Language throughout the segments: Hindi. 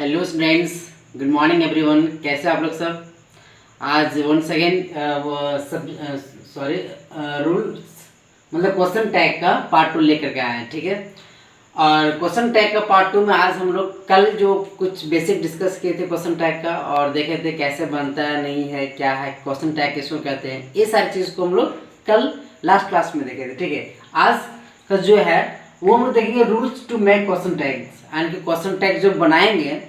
Hello students, good morning everyone. कैसे आप लोग सब? आज वंस अगेन रूल्स मतलब क्वेश्चन टैग का पार्ट 2 लेकर के आए हैं, ठीक है। और क्वेश्चन टैग का पार्ट 2 में आज हम लोग कल जो कुछ बेसिक डिस्कस किए थे क्वेश्चन टैग का और देखे थे कैसे बनता है, नहीं है, क्या है क्वेश्चन टैग, किसको कहते हैं, ये सारी चीज़ को हम लोग कल लास्ट क्लास में देखे थे, ठीक है। आज का जो है वो हम लोग देखेंगे rules to make question tags, यानी कि क्वेश्चन टैग जो बनाएंगे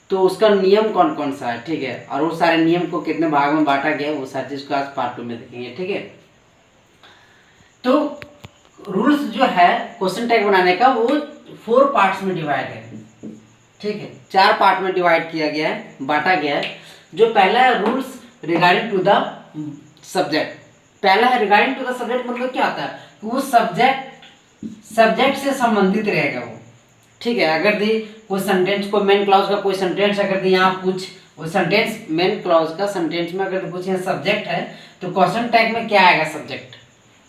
तो उसका नियम कौन कौन सा है, ठीक है। और वो सारे नियम को कितने भाग में बांटा गया वो सारी चीज़ को आज पार्ट 2 में देखेंगे, ठीक है। तो रूल्स जो है क्वेश्चन टैग बनाने का वो 4 पार्ट्स में डिवाइड है, ठीक है। 4 पार्ट में डिवाइड किया गया है, बांटा गया है। जो पहला है rules regarding to the subject. पहला है रिगार्डिंग टू द सब्जेक्ट, मतलब क्या होता है, वो सब्जेक्ट से संबंधित रहेगा वो, ठीक है। अगर दी कोई सेंटेंस को मेन क्लॉज का कोई सेंटेंस अगर दी यहाँ कुछ वो सेंटेंस मेन क्लॉज का सेंटेंस में अगर कुछ यहाँ सब्जेक्ट है तो क्वेश्चन टैग में क्या आएगा, सब्जेक्ट,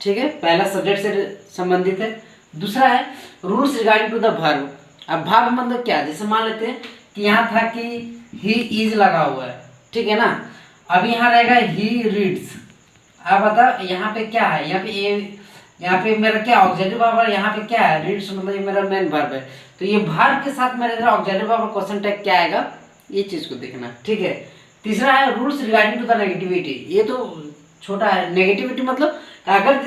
ठीक है। पहला सब्जेक्ट से संबंधित है। दूसरा है rules regarding to the verb. अब वर्ब मतलब क्या, जैसे मान लेते हैं कि यहाँ था कि ही इज लगा हुआ है, ठीक है ना। अब यहाँ रहेगा ही रीड्स। अब बता यहाँ पे क्या है, यहाँ पे मेरा क्या ऑक्सिलरी वर्ब है, यहाँ पे क्या है रीड्स, मतलब ये मेरा मेन वर्ब है। तो ये वर्ब के साथ मेरे इधर ऑक्सिलरी वर्ब और क्वेश्चन टैग क्या आएगा, ये चीज को देखना, ठीक है। तीसरा है rules regarding to the negativity. ये तो छोटा है। नेगेटिविटी मतलब अगर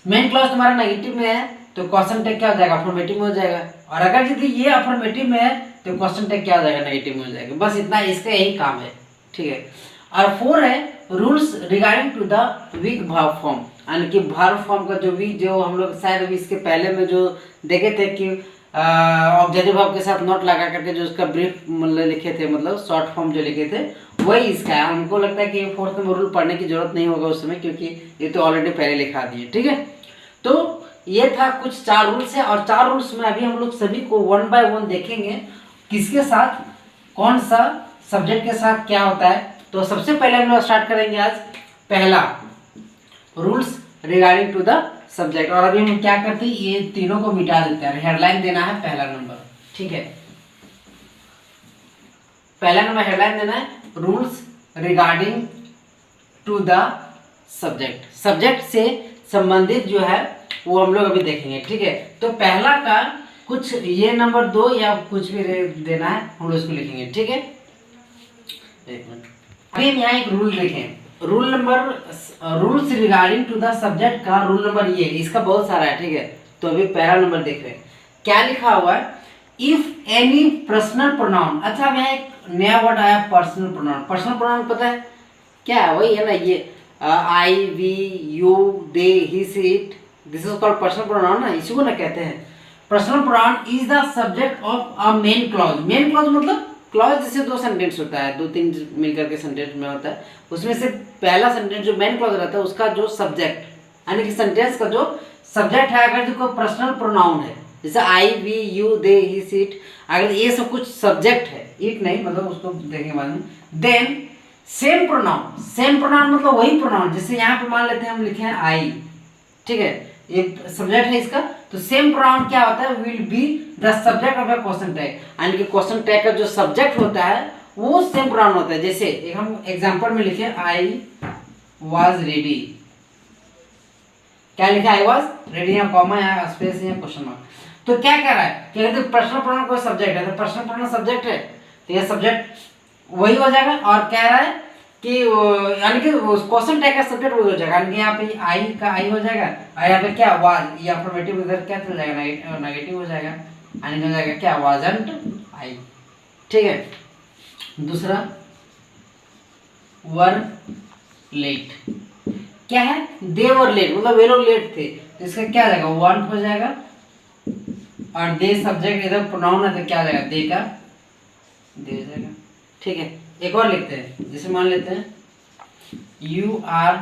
मेन क्लॉज तुम्हारा नेगेटिव में है तो क्वेश्चन टैग क्या हो जाएगा, अफर्मेटिव में हो जाएगा। और अगर यदि ये अफर्मेटिव में है तो क्वेश्चन टैग क्या हो जाएगा, नेगेटिव में हो जाएगा। बस इतना, इसका यही काम है, ठीक है। और 4 है rules regarding to the weak verb form, यानी कि वर्ब फॉर्म का जो वीक, जो हम लोग शायद अभी इसके पहले में जो देखे थे कि ऑब्जेक्टिव वर्ब के साथ नोट लगा करके जो उसका ब्रीफ मतलब लिखे थे, मतलब शॉर्ट फॉर्म जो लिखे थे, वही इसका है। हमको लगता है कि 4th में रूल पढ़ने की जरूरत नहीं होगा उस समय, क्योंकि ये तो ऑलरेडी पहले लिखा दिए, ठीक है। तो ये था कुछ 4 रूल्स है। और 4 रूल्स में अभी हम लोग सभी को 1 बाय 1 देखेंगे, किसके साथ कौन सा सब्जेक्ट के साथ क्या होता है। तो सबसे पहले हम लोग स्टार्ट करेंगे आज पहला rules regarding to the subject. और अभी हम क्या करते हैं, ये तीनों को मिटा देते हैं। हेडलाइन देना है पहला नंबर, ठीक है। पहला नंबर हेडलाइन देना है rules regarding to the subject. Subject से संबंधित जो है वो हम लोग अभी देखेंगे, ठीक है। तो पहला का कुछ ये नंबर 2 या कुछ भी देना है, हम लोग इसको लिखेंगे, ठीक है। अभी हम यहाँ एक रूल देखें, rules regarding to the subject का रूल नंबर ये, इसका बहुत सारा है, ठीक है। तो अभी पहला नंबर देख रहे हैं, क्या लिखा हुआ है, इफ एनी पर्सनल प्रोनाउन। अच्छा, अब यहाँ एक नया वर्ड आया पर्सनल प्रोनाउन। पर्सनल प्रोनाउन पता है क्या है, वही है ना, ये I, we, you, they, he, she, it, this is called personal pronoun ना, इसी को ना कहते हैं। Personal pronoun is the subject of a main clause. Main clause मतलब क्लॉज जैसे 2 सेंटेंस होता है, 2-3 मिलकर के सेंटेंस में होता है, उसमें से पहला सेंटेंस जो मेन क्लॉज रहता है उसका जो सब्जेक्ट, यानी कि सेंटेंस का जो सब्जेक्ट है, अगर जो कोई पर्सनल प्रोनाउन है, जैसे I, we, you, they, he, she, it, अगर ये सब कुछ सब्जेक्ट है, इट नहीं मतलब उसको देखेंगे बाद में, देन सेम प्रोनाउन मतलब वही प्रोनाउन, जैसे यहाँ पे मान लेते हैं हम लिखे हैं आई, ठीक है, ये सब्जेक्ट है इसका, तो सेम प्रोनाउन क्या होता है, will be the subject of a question tag, यानी कि क्वेश्चन टैग का जो सब्जेक्ट होता है वो सेम प्रोनाउन होता है। जैसे एक हम एग्जांपल में लिखे आई वाज रेडी, क्या लिखा, आई वाज रेडी, यहाँ कॉमा, यहाँ स्पेस, यहाँ क्वेश्चन मार्क। तो क्या कह रहा है कि अगर पर्सनल प्रोनाउन कोई सब्जेक्ट है तो पर्सनल प्रोनाउन सब्जेक्ट है तो ये सब्जेक्ट वही हो जाएगा। और कह रहा है कि यानी कि क्वेश्चन टैग का सब्जेक्ट वही हो जाएगा, यानी कि यहाँ पे आई का आई हो जाएगा, और यहाँ पे क्या वाज, ये अफर्मेटिव इधर क्या चल जाएगा, नेगेटिव हो जाएगा, यानी हो जाएगा क्या, वाजंट आई, ठीक है। दूसरा वर लेट, क्या है, दे वर लेट, मतलब वे लोग लेट थे, तो इसका क्या जाएगा, वांट हो जाएगा। और दे सब्जेक्ट इधर प्रोनाउन है तो क्या जाएगा, दे का दे हो जाएगा, ठीक है। एक और लिखते हैं, जैसे मान लेते हैं यू आर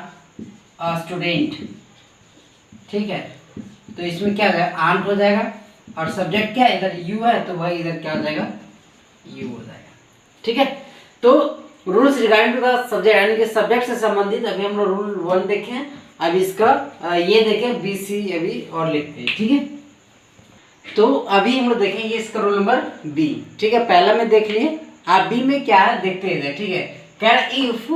अ स्टूडेंट, ठीक है, तो इसमें क्या हो जाएगा, आंट हो जाएगा, और सब्जेक्ट क्या इधर यू है तो वही इधर क्या हो जाएगा, यू हो जाएगा, ठीक है। तो rules regarding to the subject, यानी कि सब्जेक्ट से संबंधित अभी हम लोग रूल 1 देखें, अब इसका ये देखें, बी सी अभी और लिखते हैं, ठीक है। तो अभी हम लोग देखेंगे इसका रोल नंबर बी। ठीक है, पहला में देख लिए, आप बी में क्या है देखते हैं। ठीक है, कह रहा इफ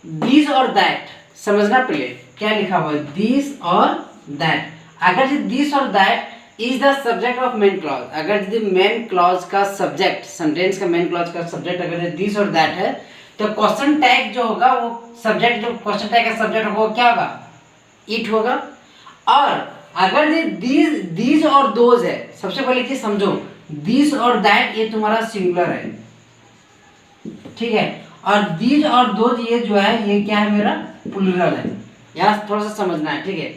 दिस और दैट, समझना पहले क्या लिखा हुआ है, दिस और दैट। अगर दिस और that is the subject of main clause, अगर यदि मेन क्लॉज का सब्जेक्ट, सेंटेंस का मेन क्लॉज का सब्जेक्ट अगर दिस और दैट है, तो क्वेश्चन टैग जो होगा वो सब्जेक्ट, जो क्वेश्चन टैग का सब्जेक्ट होगा वो क्या होगा, इट होगा। और अगर ये दीज और दोज है, सबसे पहले चीज समझो, दिस और दैट ये तुम्हारा सिंगुलर है, ठीक है, और दीज और दोज ये जो है ये क्या है, मेरा प्लूरल है, यहाँ थोड़ा सा समझना है। ठीक है,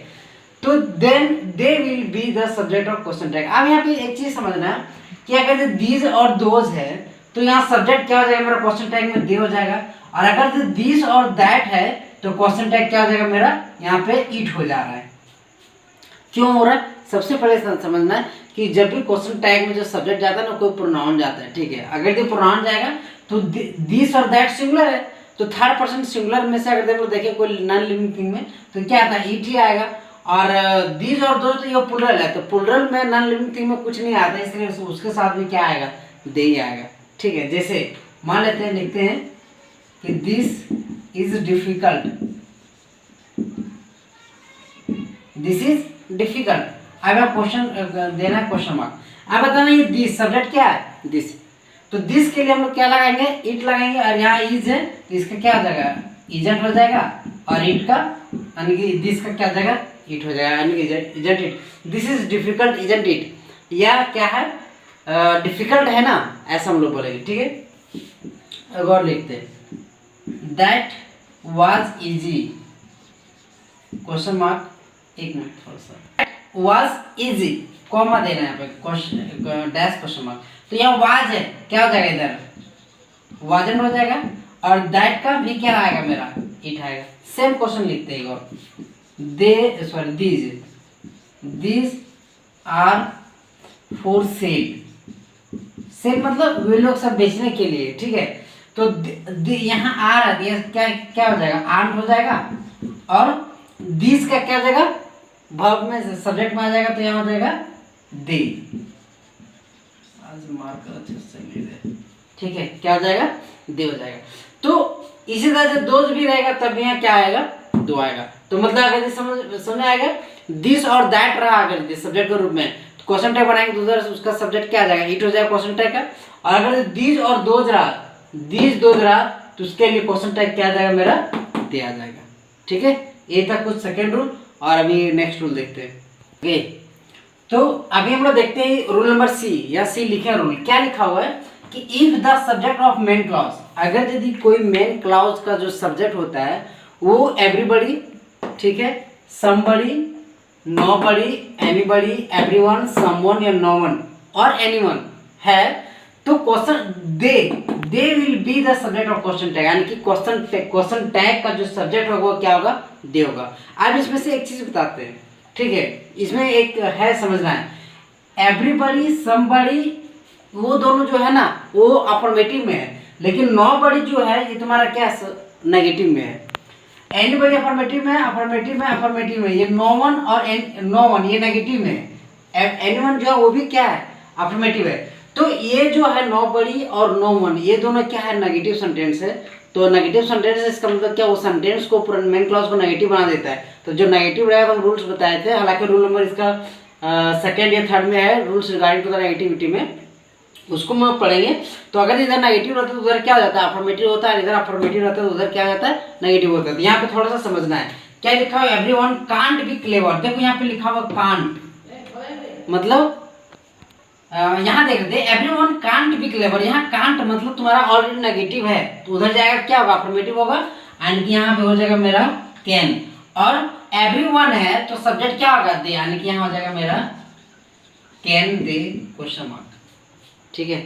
तो then they will be the subject of question tag. अब यहाँ पे एक चीज समझना है कि अगर दीज और दोज है तो यहाँ सब्जेक्ट क्या हो जाएगा मेरा, क्वेश्चन टैग में दे हो जाएगा, और अगर दिस और दैट है तो क्वेश्चन टैग क्या हो जाएगा मेरा, यहाँ पे इट हो जा रहा है। क्यों हो रहा है, सबसे पहले समझना है कि जब भी क्वेश्चन टैग में जो सब्जेक्ट जाता है ना, कोई प्रोनाउन जाता है। ठीक है, अगर ये प्रोनाउन जाएगा तो दिस और दैट सिंगुलर है, तो थर्ड पर्सन सिंगुलर में से अगर देखिए कोई नॉन लिविंग थिंग में तो क्या आता है, इट ही आएगा। और दिस और दो तो ये प्लुरल है, तो प्लुरल में नॉन लिविंग थिंग में कुछ नहीं आता, इसलिए उसके साथ भी क्या आएगा, दे ही आएगा। ठीक है, जैसे मान लेते हैं, लिखते हैं कि this is difficult, this is difficult. अब क्वेश्चन देना है, क्वेश्चन मार्क। अब बताना ये दिस सब्जेक्ट क्या है, दिस, तो दिस के लिए हम लोग क्या लगाएंगे, इट लगाएंगे, और यहाँ इज है तो इसका क्या हो जाएगा, इजेंट हो जाएगा, और इट का यानी कि दिस का क्या हो जाएगा, इट हो जाएगा, यानी कि isn't it, this is difficult isn't it, या क्या है, डिफिकल्ट है ना, ऐसा हम लोग बोलेंगे। ठीक है, और लिखते हैं that was easy, question mark, एक मिनट थोड़ा सा, वाज इजी, कॉमा देना है यहाँ पे, क्वेश्चन डैश क्वेश्चन मार्क, तो यहाँ वाज है, क्या हो जाएगा इधर, वाजन हो जाएगा, और दैट का भी क्या आएगा मेरा, इट आएगा। सेम क्वेश्चन लिखते हैं और they sorry this are for sale, sale मतलब वे लोग सब बेचने के लिए। ठीक है, तो यहाँ आ रहा है, क्या क्या हो जाएगा, आर्ट हो जाएगा, और दिस का क्या हो जाएगा, वर्ब में सब्जेक्ट में आ जाएगा, तो यहाँ हो जाएगा दे। आज मार्कर अच्छे से ले रहे, ठीक है, क्या हो जाएगा, दे हो जाएगा। तो इसी तरह से दोज भी रहेगा तब यहाँ क्या आएगा, दो आएगा। तो मतलब अगर समझ आएगा, दिस और दैट रहा अगर सब्जेक्ट के रूप में, तो क्वेश्चन टैग बनाएंगे तो उधर उसका सब्जेक्ट क्या आ जाएगा, इट हो जाएगा क्वेश्चन टैग का। और अगर दिस और दोज रहा, दिस दोज रहा, तो उसके लिए क्वेश्चन टैग क्या आ जाएगा मेरा, दे आ जाएगा। ठीक है, ये था कुछ सेकेंड रूल, और अभी नेक्स्ट रूल देखते हैं। ओके, तो अभी हम लोग देखते हैं रूल नंबर सी, या सी लिखे रूल, क्या लिखा हुआ है कि if the subject of main clause, अगर यदि कोई मेन क्लॉज का जो सब्जेक्ट होता है वो एवरीबडी, ठीक है, somebody, nobody, anybody, everyone, someone या नो वन और एनीवन है, तो question they will be the subject of question tag, यानी कि क्वेश्चन टैग का जो सब्जेक्ट होगा वो क्या होगा, दे होगा। अब इसमें से एक चीज बताते हैं। ठीक है, इसमें एक है समझना है, एवरीबडी, समबडी, वो दोनों जो है ना वो अफर्मेटिव में है, लेकिन नोबडी जो है ये तुम्हारा क्या नेगेटिव में है। एनीबडी अफर्मेटिव में, अफर्मेटिव में, अफर्मेटिव में, ये नो वन और नो वन ये नेगेटिव में है। एनीवन जो है वो भी क्या है, अफर्मेटिव है। तो ये जो है नोबडी और नो वन ये दोनों क्या है, नेगेटिव सेंटेंस है। तो नेगेटिव सेंटेंस इसका मतलब क्या, वो सेंटेंस को मेन क्लॉज को नेगेटिव बना देता है। तो जो नेगेटिव रहेगा तो हम रूल्स बताए थे, हालांकि रूल नंबर इसका सेकेंड या थर्ड में है, rules regarding to the negativity में, उसको हम पढ़ेंगे। तो अगर इधर नेगेटिव रहता है तो उधर क्या हो जाता है, अफर्मेटिव होता है, इधर अफर्मेटिव रहता है तो उधर क्या हो जाता है, नेगेटिव होता है। तो यहाँ पे थोड़ा सा समझना है, क्या लिखा हुआ, एवरीवन कांट बी क्लेवर, देखो यहाँ पे लिखा हुआ कांट, मतलब यहाँ देख रहे एवरीवन कांट बी क्लेवर, यहाँ कांट मतलब तुम्हारा ऑलरेडी नेगेटिव है, तो उधर जाएगा क्या होगा, अफर्मेटिव होगा, एंड यहाँ पे हो जाएगा मेरा कैन। और एवरीवन है तो सब्जेक्ट क्या होगा, दे, यानी कि यहाँ हो जाएगा मेरा कैन दे क्वेश्चन मार्क। ठीक है,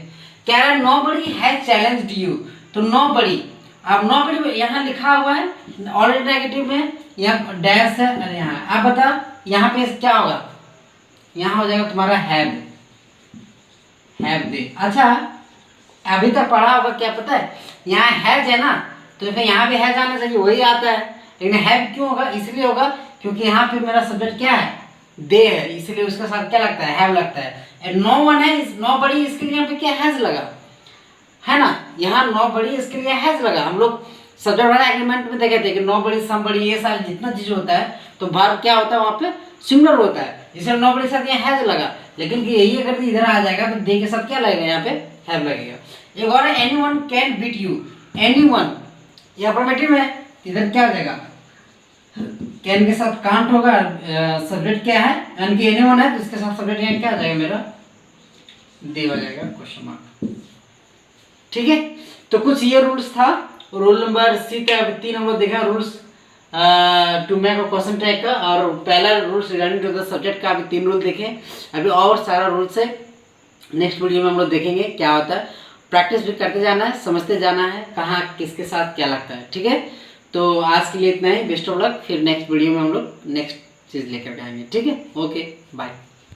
क्या है, नोबडी हैज चैलेंज्ड यू, तो नोबडी, अब नोबडी यहाँ लिखा हुआ है ऑलरेडी नेगेटिव में, यहाँ डैश है, अरे यहाँ अब बता यहाँ पे क्या होगा, यहाँ हो जाएगा तुम्हारा हैव दे। अच्छा अभी तक पढ़ा होगा, क्या पता है, यहाँ हैज है ना, तो फिर यहाँ भी हैज आना चाहिए, वही आता है, लेकिन हैव क्यों होगा, इसलिए होगा क्योंकि यहाँ पे मेरा सब्जेक्ट क्या है, दे है, इसलिए उसके साथ क्या लगता है, हैव लगता है। एंड नो वन है, नो बड़ी, इसके लिए यहाँ पे क्या हैज लगा है ना, यहाँ नो बड़ी इसके लिए हैज लगा। हम लोग सब्जेक्ट वाला एग्रीमेंट में देखे थे कि नो बड़ी, सम बड़ी, ये सारे जितना चीज होता है तो वर्ब क्या होता है वहाँ पे सिंगुलर होता है, इसलिए नो बड़ी के साथ यहाँ हैज लगा। लेकिन कि यही अगर इधर आ जाएगा तो दे के साथ क्या लगेगा, यहाँ पे हैव लगेगा। एक और है anyone can beat you, anyone ये अफर्मेटिव है, इधर क्या हो जाएगा, कैन के साथ कांट होगा, सब्जेक्ट क्या है, यानी कि एनीवन है तो इसके साथ सब्जेक्ट यहाँ क्या आ जाएगा मेरा, दे हो जाएगा, क्वेश्चन मार्क। ठीक है, तो कुछ ये रूल्स था। रूल नंबर सी का 3 हम लोग देखा, rules to make a question tag का, और पहला rules regarding to the subject का अभी 3 रूल देखे। अभी और सारा रूल्स है, नेक्स्ट वीडियो में हम लोग देखेंगे क्या होता है। प्रैक्टिस भी करते जाना है, समझते जाना है कहाँ किसके साथ क्या लगता है। ठीक है, तो आज के लिए इतना ही, बेस्ट ऑफ लक। फिर नेक्स्ट वीडियो में हम लोग नेक्स्ट चीज़ लेकर आएंगे। ठीक है, ओके बाय।